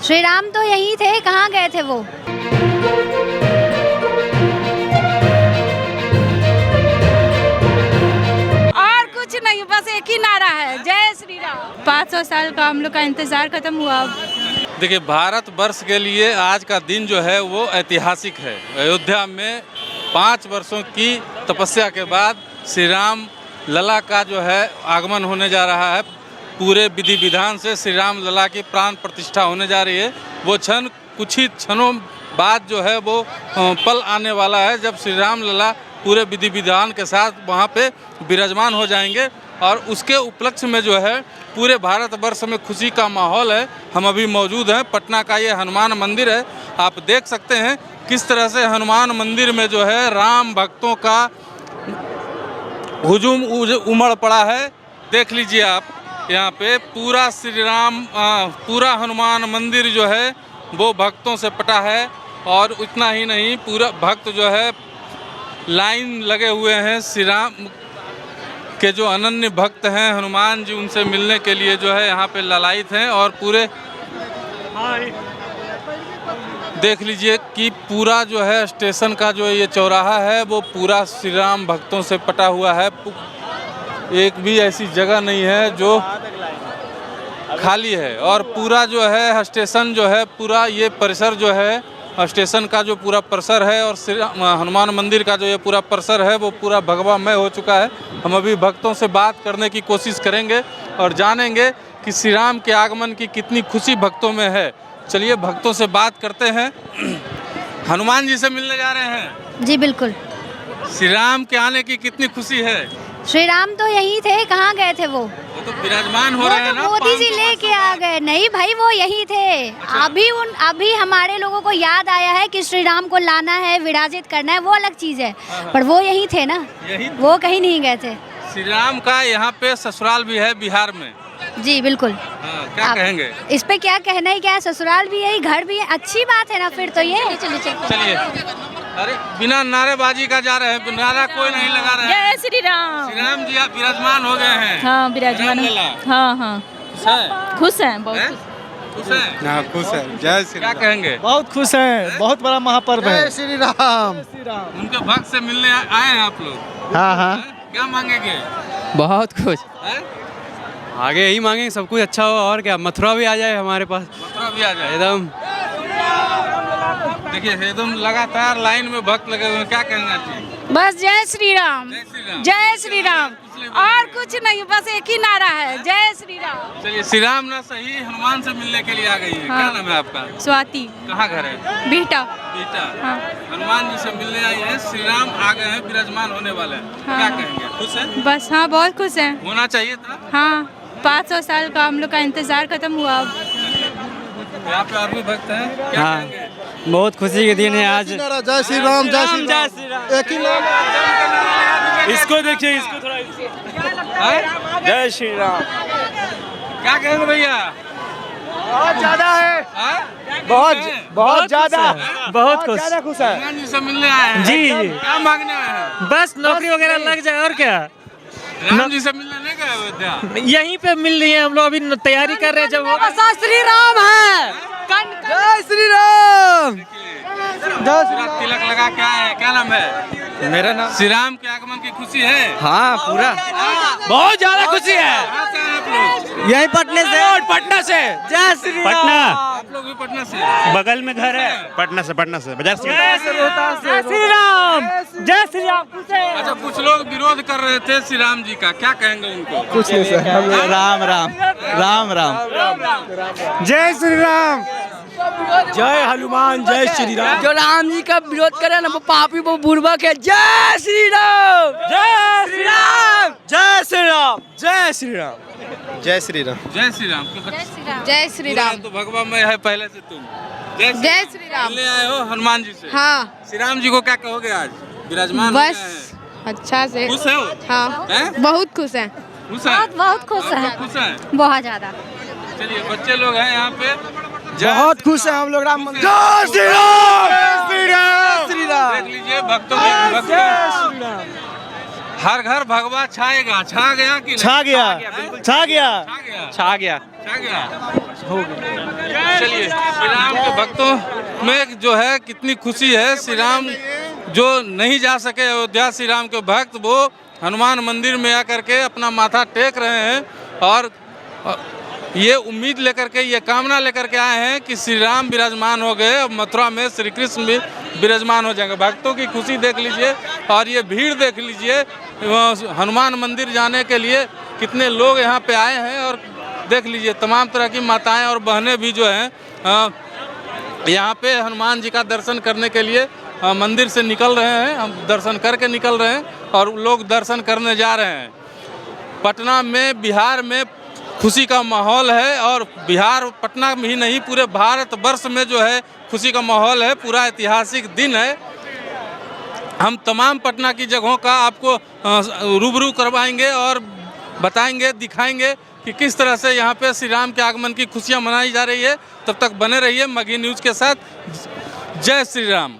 श्री राम तो यहीं थे, कहाँ गए थे वो? और कुछ नहीं, बस एक ही नारा है, जय श्री राम। 500 साल का हम लोग का इंतजार खत्म हुआ। देखिए, भारत वर्ष के लिए आज का दिन जो है वो ऐतिहासिक है। अयोध्या में 5 वर्षों की तपस्या के बाद श्री राम लला का जो है आगमन होने जा रहा है। पूरे विधि विधान से श्री राम लला की प्राण प्रतिष्ठा होने जा रही है। वो क्षण कुछ ही क्षणों बाद जो है वो पल आने वाला है जब श्री राम लला पूरे विधि विधान के साथ वहाँ पे विराजमान हो जाएंगे। और उसके उपलक्ष्य में जो है पूरे भारतवर्ष में खुशी का माहौल है। हम अभी मौजूद हैं पटना का ये हनुमान मंदिर है। आप देख सकते हैं किस तरह से हनुमान मंदिर में जो है राम भक्तों का हुजूम उमड़ पड़ा है। देख लीजिए आप, यहाँ पे पूरा श्री राम पूरा हनुमान मंदिर जो है वो भक्तों से पटा है। और इतना ही नहीं, पूरा भक्त जो है लाइन लगे हुए हैं। श्री राम के जो अनन्य भक्त हैं हनुमान जी, उनसे मिलने के लिए जो है यहाँ पे ललायित हैं। और पूरे देख लीजिए कि पूरा जो है स्टेशन का जो ये चौराहा है वो पूरा श्री राम भक्तों से पटा हुआ है। एक भी ऐसी जगह नहीं है जो खाली है। और पूरा जो है स्टेशन जो है पूरा ये परिसर जो है स्टेशन का जो पूरा परिसर है और हनुमान मंदिर का जो ये पूरा परिसर है वो पूरा भगवामय हो चुका है। हम अभी भक्तों से बात करने की कोशिश करेंगे और जानेंगे कि श्री राम के आगमन की कितनी खुशी भक्तों में है। चलिए भक्तों से बात करते हैं। हनुमान जी से मिलने जा रहे हैं? जी बिल्कुल। श्री राम के आने की कितनी खुशी है? श्री राम तो यहीं थे, कहाँ गए थे वो? वो तो विराजमान हो रहे हैं ना। मोदी जी लेके आ गए। नहीं भाई, वो यहीं थे। अच्छा। अभी हमारे लोगों को याद आया है कि श्री राम को लाना है, विराजित करना है, वो अलग चीज है। पर वो यहीं थे ना, वो कहीं नहीं गए थे। श्री राम का यहाँ पे ससुराल भी है बिहार में। जी बिल्कुल। क्या कहेंगे इस पे? क्या कहना है, क्या है, ससुराल भी है, घर भी है, अच्छी बात है ना फिर तो ये। चलिए, अरे बिना नारेबाजी का जा रहे हैं, नारा कोई नहीं लगा रहे हैं। जय श्री राम। श्री राम जी आप विराजमान हो गए हैं। हाँ विराजमान। हाँ हाँ खुश हैं, बहुत खुश हैं। हाँ खुश है। जय श्री क्या राम। कहेंगे? बहुत खुश हैं, बहुत बड़ा महापर्व है। जय श्री राम। उनके भक्त से मिलने आए हैं आप लोग? हाँ हाँ। क्या मांगेंगे? बहुत खुश। हैं? आगे यही मांगेंगे सब कुछ अच्छा हो, और क्या मथुरा भी आ जाए हमारे पास मथुरा भी आ जाए एकदम। देखिए एकदम लगातार लाइन में भक्त लगे हुए हैं। क्या कहना चाहिए? बस जय श्री राम, जय श्री राम। जय श्री राम। और कुछ नहीं, बस एक ही नारा है, जय श्री राम। चलिए, श्री राम ना सही हनुमान से मिलने के लिए आ गई है। हाँ। क्या नाम है आपका? स्वाति। कहाँ घर है? बीटा। बेटा। हाँ। हनुमान जी से मिलने आई है। श्री राम आ गए हैं, विराजमान होने वाले हैं। हाँ। क्या कहेंगे? खुश है? बस हाँ, बहुत खुश हैं। होना चाहिए था। हाँ, 500 साल का हम लोग का इंतजार खत्म हुआ अब। यहाँ पे और भी भक्त हैं। क्या हाँ। कहेंगे? बहुत खुशी के दिन है आज। जय श्री राम। जय श्री राम। एक ही नाम। इसको देखिए, इसको थोड़ा। हैं? जय श्री राम। क्या कहेंगे भैया? बहुत ज्यादा है, हैं? बहुत ज्यादा, बहुत खुश। ज्यादा खुश है। हनुमान जी से मिलने आए हैं। जी। क्या मांगने आए हैं? बस नौकरी वगैरह लग जाए और क्या। राम जी से मिलने नहीं गए अयोध्या? यहीं पे मिल रही है, हम लोग अभी तैयारी कर रहे हैं। जब श्री राम है। जय श्री राम। पूरा तिलक लगा के आए हैं। क्या नाम है? मेरा नाम। श्री राम के आगमन की खुशी है। हाँ पूरा, बहुत ज्यादा खुशी है। कहाँ से हैं आप लोग? यहीं पटने से। पटना से। जय श्री राम। पटना, आप लोग भी पटना से? बगल में घर है। पटना से बाजार से। जय श्री राम। जय श्री राम। अच्छा, कुछ लोग विरोध कर रहे थे श्री राम जी का, क्या कहेंगे उनको? कुछ नहीं सर। हम लोग राम राम राम राम। जय श्री राम। जय हनुमान। जय श्री राम। जो राम जी का विरोध करे ना वो पापी, वो बुर्बक है। जय श्री राम। जय श्री राम। जय श्री राम। जय श्री राम। जय श्री राम। जय श्री राम। जय श्री राम। तो भगवान में है पहले से तुम। जय श्री राम। मिलने आए हो हनुमान जी से? हाँ। श्री राम जी को क्या कहोगे आज? विराजमान हो गए बस हैं। अच्छा से। खुश हो? हाँ, हैं? बहुत खुश हैं। खुश है? बहुत खुश है, खुश है। बहुत ज्यादा। चलिए, बच्चे लोग हैं यहाँ पे। बहुत खुश है हम लोग राम मंदिर। जय श्री राम। जय श्री राम। श्री राम। देख लीजिए भक्तों की भक्तों। हर घर भगवा छाएगा। छा गया कि नहीं? छा गया, बिल्कुल छा गया, छा गया। छा गया। छा गया। चलिए, भक्तों में जो है कितनी खुशी है। श्री राम जो नहीं जा सके अयोध्या, श्री राम के भक्त, वो हनुमान मंदिर में आकर के अपना माथा टेक रहे हैं और ये उम्मीद लेकर के, ये कामना लेकर के आए हैं कि श्री राम विराजमान हो गए और मथुरा में श्री कृष्ण भी विराजमान हो जाएंगे। भक्तों की खुशी देख लीजिए और ये भीड़ देख लीजिए। हनुमान मंदिर जाने के लिए कितने लोग यहाँ पे आए हैं और देख लीजिए तमाम तरह की माताएं और बहनें भी जो हैं यहाँ पे हनुमान जी का दर्शन करने के लिए मंदिर से निकल रहे हैं। हम दर्शन करके निकल रहे हैं और लोग दर्शन करने जा रहे हैं। पटना में, बिहार में खुशी का माहौल है और बिहार, पटना में ही नहीं पूरे भारत वर्ष में जो है खुशी का माहौल है। पूरा ऐतिहासिक दिन है। हम तमाम पटना की जगहों का आपको रूबरू करवाएंगे और बताएंगे, दिखाएंगे कि किस तरह से यहाँ पे श्री राम के आगमन की खुशियाँ मनाई जा रही है। तब तक बने रहिए मगही न्यूज़ के साथ। जय श्री राम।